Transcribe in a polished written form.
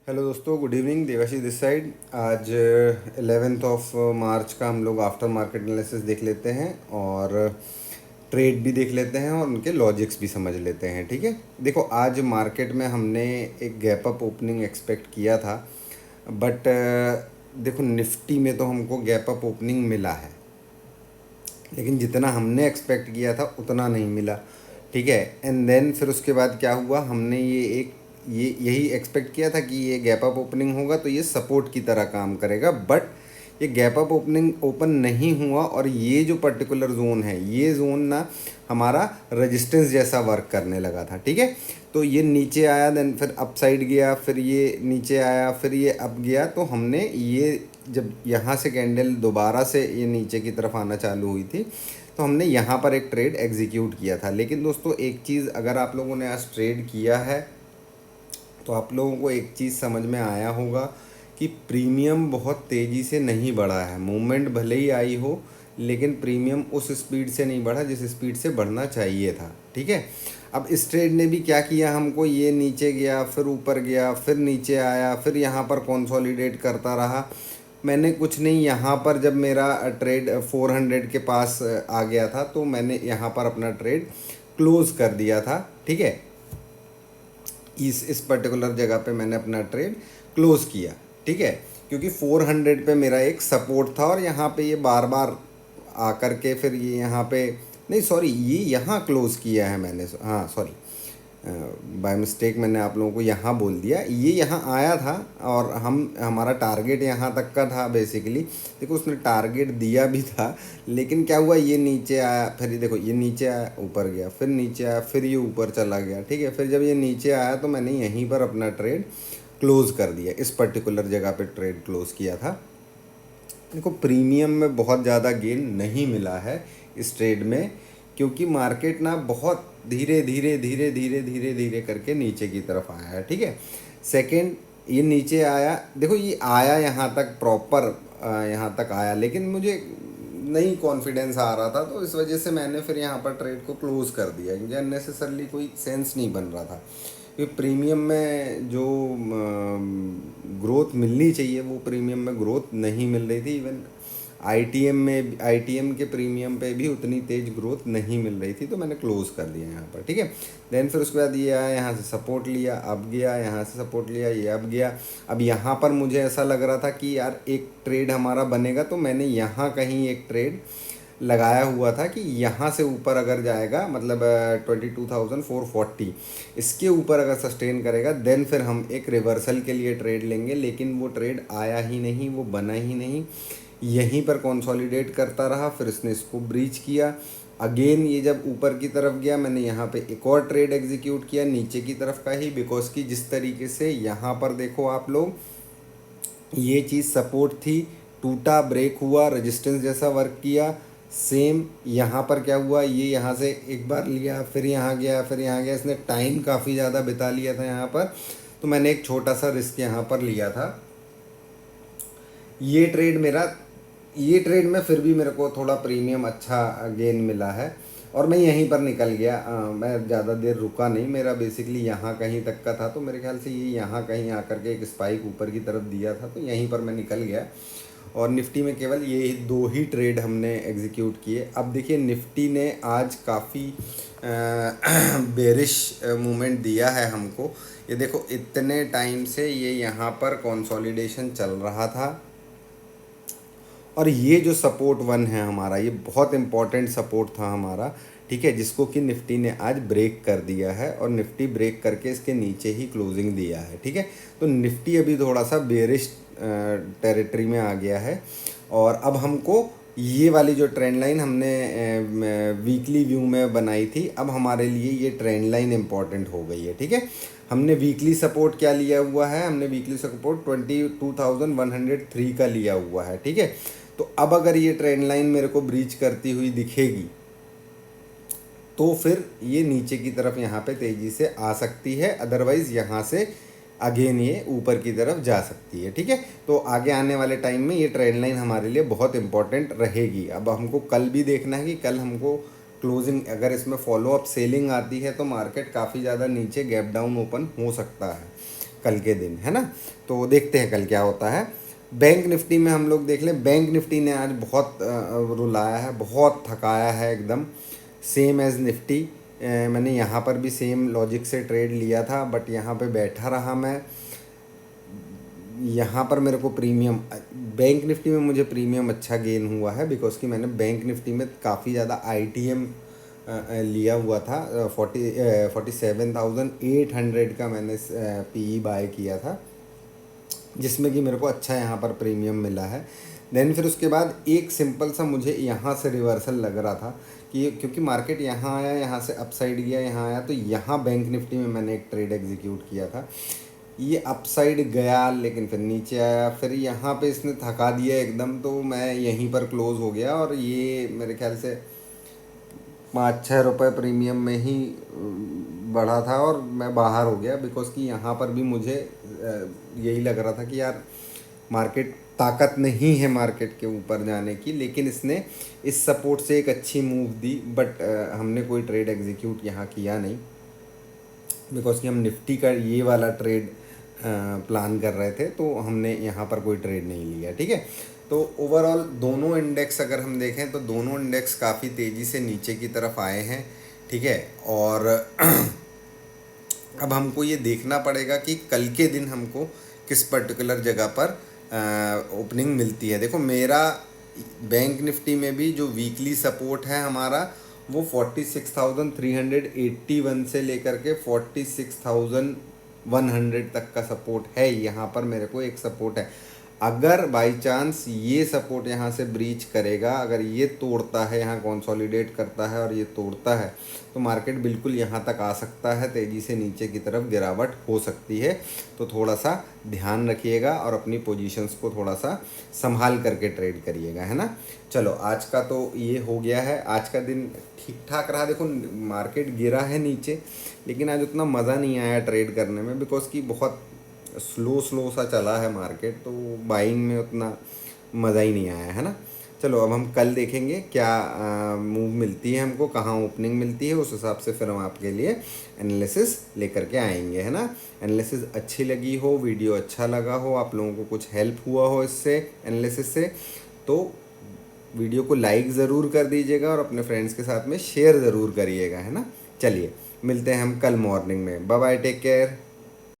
Hello दोस्तों, good evening. Debashish this side. आज 11th of March का हम लोग आफ्टर मार्केट एनालिसिस देख लेते हैं और ट्रेड भी देख लेते हैं और उनके लॉजिक्स भी समझ लेते हैं। ठीक है, देखो आज मार्केट में हमने एक गैप अप ओपनिंग एक्सपेक्ट किया था, बट देखो निफ्टी में तो हमको गैप अप ओपनिंग मिला है, लेकिन जितना हमने एक्सपेक्ट किया था उतना नहीं मिला। ठीक है, एंड देन फिर उसके बाद क्या हुआ, हमने ये यही एक्सपेक्ट किया था कि ये गैप अप ओपनिंग होगा तो ये सपोर्ट की तरह काम करेगा, बट ये गैप अप ओपनिंग ओपन नहीं हुआ और ये जो पर्टिकुलर जोन है, ये जोन ना हमारा रेजिस्टेंस जैसा वर्क करने लगा था। ठीक है, तो ये नीचे आया, देन फिर अप साइड गया, फिर ये नीचे आया, फिर ये अप गया। तो हमने ये जब यहाँ से कैंडल दोबारा से ये नीचे की तरफ आना चालू हुई थी तो हमने यहाँ पर एक ट्रेड एग्जीक्यूट किया था। लेकिन दोस्तों एक चीज़, अगर आप लोगों ने आज ट्रेड किया है तो आप लोगों को एक चीज़ समझ में आया होगा कि प्रीमियम बहुत तेज़ी से नहीं बढ़ा है। मूवमेंट भले ही आई हो, लेकिन प्रीमियम उस स्पीड से नहीं बढ़ा जिस स्पीड से बढ़ना चाहिए था। ठीक है, अब इस ट्रेड ने भी क्या किया, हमको ये नीचे गया, फिर ऊपर गया, फिर नीचे आया, फिर यहाँ पर कंसोलिडेट करता रहा। मैंने कुछ नहीं, यहाँ पर जब मेरा ट्रेड 400 के पास आ गया था तो मैंने यहाँ पर अपना ट्रेड क्लोज कर दिया था। ठीक है, इस पर्टिकुलर जगह पे मैंने अपना ट्रेड क्लोज किया। ठीक है, क्योंकि 400 पे मेरा एक सपोर्ट था और यहाँ पे ये बार बार आकर के फिर ये यहाँ पे, नहीं सॉरी, ये यहाँ क्लोज किया है मैंने, हाँ सॉरी, बाय मिस्टेक मैंने आप लोगों को यहाँ बोल दिया। ये यहाँ आया था और हमारा टारगेट यहाँ तक का था बेसिकली। देखो उसने टारगेट दिया भी था, लेकिन क्या हुआ, ये नीचे आया, फिर ये देखो ये नीचे आया, ऊपर गया, फिर नीचे आया, फिर ये ऊपर चला गया। ठीक है, फिर जब ये नीचे आया तो मैंने यहीं पर अपना ट्रेड क्लोज़ कर दिया, इस पर्टिकुलर जगह पे ट्रेड क्लोज़ किया था। इनको प्रीमियम में बहुत ज़्यादा गेन नहीं मिला है इस ट्रेड में, क्योंकि मार्केट ना बहुत धीरे धीरे धीरे धीरे धीरे धीरे करके नीचे की तरफ आया है। ठीक है, सेकंड ये नीचे आया, देखो ये आया यहाँ तक प्रॉपर, यहाँ तक आया, लेकिन मुझे नहीं कॉन्फिडेंस आ रहा था, तो इस वजह से मैंने फिर यहाँ पर ट्रेड को क्लोज़ कर दिया, क्योंकि अननेसेसरली कोई सेंस नहीं बन रहा था। क्योंकि प्रीमियम में जो ग्रोथ मिलनी चाहिए वो प्रीमियम में ग्रोथ नहीं मिल रही थी। इवन आईटीएम के प्रीमियम पे भी उतनी तेज़ ग्रोथ नहीं मिल रही थी, तो मैंने क्लोज़ कर दिया यहाँ पर। ठीक है, देन फिर उसके बाद ये आया, यहाँ से सपोर्ट लिया, अब गया, यहाँ से सपोर्ट लिया, ये अब गया। अब यहाँ पर मुझे ऐसा लग रहा था कि यार एक ट्रेड हमारा बनेगा, तो मैंने यहाँ कहीं एक ट्रेड लगाया हुआ था कि यहाँ से ऊपर अगर जाएगा, मतलब 22,440, इसके ऊपर अगर सस्टेन करेगा देन फिर हम एक रिवर्सल के लिए ट्रेड लेंगे। लेकिन वो ट्रेड आया ही नहीं, वो बना ही नहीं, यहीं पर कंसोलिडेट करता रहा, फिर इसने इसको ब्रीच किया। अगेन ये जब ऊपर की तरफ गया, मैंने यहाँ पे एक और ट्रेड एग्जीक्यूट किया नीचे की तरफ का ही, बिकॉज कि जिस तरीके से यहाँ पर देखो आप लोग, ये चीज़ सपोर्ट थी, टूटा, ब्रेक हुआ, रेजिस्टेंस जैसा वर्क किया। सेम यहाँ पर क्या हुआ, ये यहाँ से एक बार लिया, फिर यहाँ गया, फिर यहाँ गया, इसने टाइम काफ़ी ज़्यादा बिता लिया था यहाँ पर, तो मैंने एक छोटा सा रिस्क यहाँ पर लिया था। ये ट्रेड मेरा, ये ट्रेड में फिर भी मेरे को थोड़ा प्रीमियम अच्छा गेन मिला है और मैं यहीं पर निकल गया। मैं ज़्यादा देर रुका नहीं, मेरा बेसिकली यहाँ कहीं तक का था, तो मेरे ख्याल से ये यहाँ कहीं आकर के एक स्पाइक ऊपर की तरफ दिया था, तो यहीं पर मैं निकल गया। और निफ्टी में केवल ये दो ही ट्रेड हमने एग्जीक्यूट किए। अब देखिए निफ्टी ने आज काफ़ी बेरिश मूवमेंट दिया है हमको। ये देखो इतने टाइम से ये यहाँ पर कंसोलिडेशन चल रहा था और ये जो सपोर्ट वन है हमारा, ये बहुत इम्पॉर्टेंट सपोर्ट था हमारा। ठीक है, जिसको कि निफ्टी ने आज ब्रेक कर दिया है और निफ्टी ब्रेक करके इसके नीचे ही क्लोजिंग दिया है। ठीक है, तो निफ्टी अभी थोड़ा सा बेरिश टेरिटरी में आ गया है और अब हमको ये वाली जो ट्रेंड लाइन हमने वीकली व्यू में बनाई थी, अब हमारे लिए ये ट्रेंड लाइन इम्पॉर्टेंट हो गई है। ठीक है, हमने वीकली सपोर्ट क्या लिया हुआ है, हमने वीकली सपोर्ट 22,103 का लिया हुआ है। ठीक है, तो अब अगर ये ट्रेंड लाइन मेरे को ब्रीच करती हुई दिखेगी तो फिर ये नीचे की तरफ यहाँ पे तेज़ी से आ सकती है, अदरवाइज़ यहाँ से अगेन ये ऊपर की तरफ जा सकती है। ठीक है, तो आगे आने वाले टाइम में ये ट्रेंड लाइन हमारे लिए बहुत इंपॉर्टेंट रहेगी। अब हमको कल भी देखना है कि कल हमको क्लोजिंग, अगर इसमें फॉलो अप सेलिंग आती है तो मार्केट काफ़ी ज़्यादा नीचे गैप डाउन ओपन हो सकता है। कल के दिन, है ना। तो देखते हैं कल क्या होता है। बैंक निफ्टी में हम लोग देख लें। बैंक निफ्टी ने आज बहुत रुलाया है, बहुत थकाया है एकदम, सेम एज़ निफ्टी। मैंने यहाँ पर भी सेम लॉजिक से ट्रेड लिया था, बट यहाँ पे बैठा रहा मैं। यहाँ पर मेरे को प्रीमियम, बैंक निफ्टी में मुझे प्रीमियम अच्छा गेन हुआ है, बिकॉज कि मैंने बैंक निफ्टी में काफ़ी ज़्यादा ITM लिया हुआ था। 47,800 का मैंने PE बाय किया था, जिसमें कि मेरे को अच्छा यहाँ पर प्रीमियम मिला है। देन फिर उसके बाद एक सिंपल सा मुझे यहाँ से रिवर्सल लग रहा था कि क्योंकि मार्केट यहाँ आया, यहाँ से अपसाइड गया, यहाँ आया, तो यहाँ बैंक निफ्टी में मैंने एक ट्रेड एग्जीक्यूट किया था। ये अपसाइड गया लेकिन फिर नीचे आया, फिर यहाँ पे इसने थका दिया एकदम, तो मैं यहीं पर क्लोज़ हो गया। और ये मेरे ख्याल से 5-6 रुपये प्रीमियम में ही बढ़ा था और मैं बाहर हो गया, बिकॉज़ कि यहाँ पर भी मुझे यही लग रहा था कि यार मार्केट, ताकत नहीं है मार्केट के ऊपर जाने की, लेकिन इसने इस सपोर्ट से एक अच्छी मूव दी। बट हमने कोई ट्रेड एग्जीक्यूट यहाँ किया नहीं, बिकॉज कि हम निफ्टी का ये वाला ट्रेड प्लान कर रहे थे, तो हमने यहाँ पर कोई ट्रेड नहीं लिया, ठीक है। तो ओवरऑल दोनों इंडेक्स अगर हम देखें तो दोनों इंडेक्स काफ़ी तेज़ी से नीचे की तरफ आए हैं, ठीक है। और अब हमको ये देखना पड़ेगा कि कल के दिन हमको किस पर्टिकुलर जगह पर ओपनिंग मिलती है। देखो मेरा बैंक निफ्टी में भी जो वीकली सपोर्ट है हमारा, वो 46,381 से लेकर के 46,100 तक का सपोर्ट है। यहाँ पर मेरे को एक सपोर्ट है। अगर बाई चांस ये सपोर्ट यहाँ से ब्रीच करेगा, अगर ये तोड़ता है, यहाँ कंसोलिडेट करता है और ये तोड़ता है, तो मार्केट बिल्कुल यहाँ तक आ सकता है, तेज़ी से नीचे की तरफ गिरावट हो सकती है। तो थोड़ा सा ध्यान रखिएगा और अपनी पोजीशंस को थोड़ा सा संभाल करके ट्रेड करिएगा, है ना। चलो आज का तो ये हो गया है। आज का दिन ठीक ठाक रहा। देखो मार्केट गिरा है नीचे, लेकिन आज उतना मज़ा नहीं आया ट्रेड करने में, बिकॉज कि बहुत स्लो सा चला है मार्केट, तो बाइंग में उतना मज़ा ही नहीं आया, है ना। चलो अब हम कल देखेंगे क्या मूव मिलती है हमको, कहाँ ओपनिंग मिलती है, उस हिसाब से फिर हम आपके लिए एनालिसिस लेकर के आएंगे, है ना। एनालिसिस अच्छी लगी हो, वीडियो अच्छा लगा हो, आप लोगों को कुछ हेल्प हुआ हो इससे एनालिसिस से, तो वीडियो को लाइक ज़रूर कर दीजिएगा और अपने फ्रेंड्स के साथ में शेयर ज़रूर करिएगा, है ना। चलिए मिलते हैं हम कल मॉर्निंग में। Bye bye, take care.